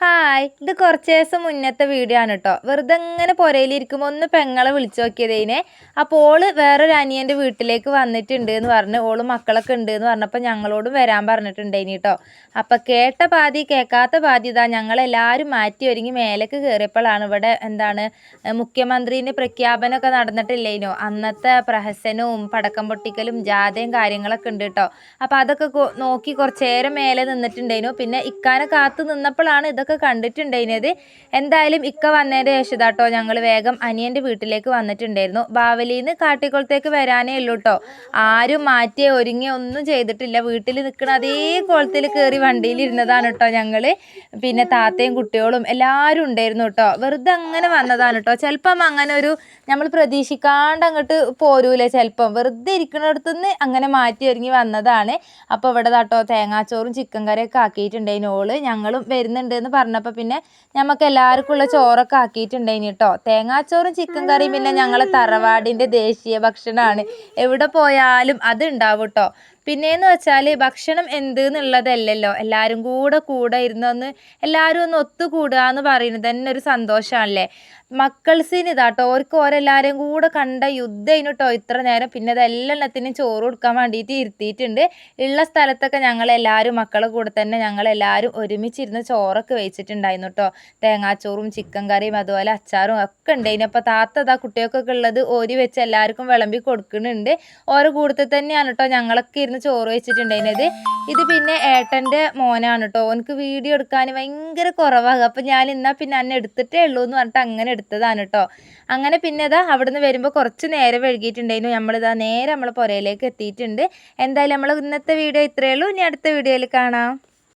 Hi ഇത് കുറച്ച് ദിവസം മുന്നത്തെ വീഡിയോ ആണ് കേട്ടോ. വെറുതെ ഇങ്ങനെ പുരയിലിരിക്കുമ്പോൾ ഒന്ന് പെങ്ങളെ വിളിച്ചു നോക്കിയതേനെ. അപ്പോൾ ഓള് വേറൊരു അനിയൻ്റെ വീട്ടിലേക്ക് വന്നിട്ടുണ്ട് എന്ന് പറഞ്ഞ് ഓള് മക്കളൊക്കെ ഉണ്ട് എന്ന് പറഞ്ഞപ്പോൾ ഞങ്ങളോടും വരാൻ പറഞ്ഞിട്ടുണ്ടായിനി കേട്ടോ. അപ്പം കേട്ട പാതി കേൾക്കാത്ത പാതി ഇതാ ഞങ്ങളെല്ലാവരും മാറ്റി ഒരുങ്ങി മേലേക്ക് കയറിയപ്പോഴാണ് ഇവിടെ മുഖ്യമന്ത്രിൻ്റെ പ്രഖ്യാപനമൊക്കെ നടന്നിട്ടില്ലേനോ. അന്നത്തെ പ്രഹസനവും പടക്കം പൊട്ടിക്കലും ജാഥയും കാര്യങ്ങളൊക്കെ ഉണ്ട് കേട്ടോ. അപ്പോൾ അതൊക്കെ നോക്കി കുറച്ച് നേരം മേലെ നിന്നിട്ടുണ്ടായിരുന്നു. പിന്നെ ഇക്കാനെ കാത്തു നിന്നപ്പോഴാണ് ഇതൊക്കെ കണ്ടിട്ടുണ്ടായിരുന്നത്. എന്തായാലും ഇക്ക വന്നതിൻ്റെ ശേഷം കേട്ടോ ഞങ്ങൾ വേഗം അനിയൻ്റെ വീട്ടിലേക്ക് വന്നിട്ടുണ്ടായിരുന്നു. ബാവലിന്ന് കാട്ടിക്കുളത്തേക്ക് വരാനേ ഉള്ളൂ കേട്ടോ. ആരും മാറ്റിയോ ഒരുങ്ങിയോ ഒന്നും ചെയ്തിട്ടില്ല. വീട്ടിൽ നിൽക്കുന്ന അതേ കുളത്തിൽ കയറി വണ്ടിയിൽ ഇരുന്നതാണ് കേട്ടോ ഞങ്ങൾ. പിന്നെ താത്തയും കുട്ടികളും എല്ലാവരും ഉണ്ടായിരുന്നു കേട്ടോ. വെറുതെ അങ്ങനെ വന്നതാണ് കേട്ടോ. ചിലപ്പം അങ്ങനെ ഒരു നമ്മൾ പ്രതീക്ഷിക്കാണ്ട് അങ്ങോട്ട് പോരൂലേ. ചിലപ്പം വെറുതെ ഇരിക്കുന്നിടത്തുനിന്ന് അങ്ങനെ മാറ്റി ഒരുങ്ങി വന്നതാണ്. അപ്പോൾ ഇവിടെ കേട്ടോ തേങ്ങാച്ചോറും ചിക്കൻ കറിയൊക്കെ ആക്കിയിട്ടുണ്ടായിരുന്നു ഓള്. ഞങ്ങളും വരുന്നുണ്ട് എന്ന് പറഞ്ഞപ്പോൾ പിന്നെ നമുക്ക് എല്ലാവർക്കും ഉള്ള ചോറൊക്കെ ആക്കിയിട്ടുണ്ടായിന് കേട്ടോ. തേങ്ങാച്ചോറും ചിക്കൻ കറിയും പിന്നെ ഞങ്ങളെ തറവാടിൻ്റെ ദേശീയ ഭക്ഷണമാണ്. എവിടെ പോയാലും അത് ഉണ്ടാവും കേട്ടോ. പിന്നെയെന്ന് വെച്ചാൽ ഭക്ഷണം എന്ത് എന്നുള്ളതല്ലല്ലോ, എല്ലാവരും കൂടെ ഇരുന്നൊന്ന് എല്ലാവരും ഒന്ന് ഒത്തുകൂടുക എന്ന് പറയുന്നത് തന്നെ ഒരു സന്തോഷമാണല്ലേ. മക്കൾസിന് ഇതാട്ടോ ഓർക്ക് ഓരെല്ലാവരെയും കൂടെ കണ്ട യുദ്ധം കേട്ടോ ഇത്ര നേരം. പിന്നെ അതെല്ലാത്തിനും ചോറ് കൊടുക്കാൻ വേണ്ടിയിട്ട് ഇരുത്തിയിട്ടുണ്ട്. ഉള്ള സ്ഥലത്തൊക്കെ ഞങ്ങളെല്ലാവരും മക്കളെ കൂടെ തന്നെ ഞങ്ങളെല്ലാവരും ഒരുമിച്ചിരുന്ന് ചോറൊക്കെ വെച്ചിട്ടുണ്ടായിരുന്നു കേട്ടോ. തേങ്ങാച്ചോറും ചിക്കൻ കറിയും അതുപോലെ അച്ചാറും ഒക്കെ ഉണ്ടായിരുന്നു. അപ്പോൾ താത്ത ഇതാ കുട്ടികൾക്കൊക്കെ ഉള്ളത് ഓരി വെച്ച് എല്ലാവർക്കും വിളമ്പി കൊടുക്കുന്നുണ്ട്. ഓരോ കൂട്ടത്തിൽ തന്നെയാണ് കേട്ടോ ഞങ്ങളൊക്കെ ഇരുന്ന് ചോറ് വെച്ചിട്ടുണ്ടായിരുന്നത്. ഇത് പിന്നെ ഏട്ടൻ്റെ മോനാണ് കേട്ടോ. ഓനക്ക് വീഡിയോ എടുക്കാൻ ഭയങ്കര കുറവാകും. അപ്പം ഞാൻ എന്നാൽ പിന്നെ അന്നെ എടുത്തിട്ടേ ഉള്ളൂ എന്ന് പറഞ്ഞിട്ട് അങ്ങനെ എടുത്തതാണ് കേട്ടോ. അങ്ങനെ പിന്നെ ഇതാ അവിടുന്ന് വരുമ്പോൾ കുറച്ച് നേരം വൈകിയിട്ടുണ്ടായിരുന്നു. നമ്മളിതാ നേരെ നമ്മളെ പുരയിലേക്ക് എത്തിയിട്ടുണ്ട്. എന്തായാലും നമ്മൾ ഇന്നത്തെ വീഡിയോ ഇത്രയേ ഉള്ളൂ. ഇനി അടുത്ത വീഡിയോയിൽ കാണാം.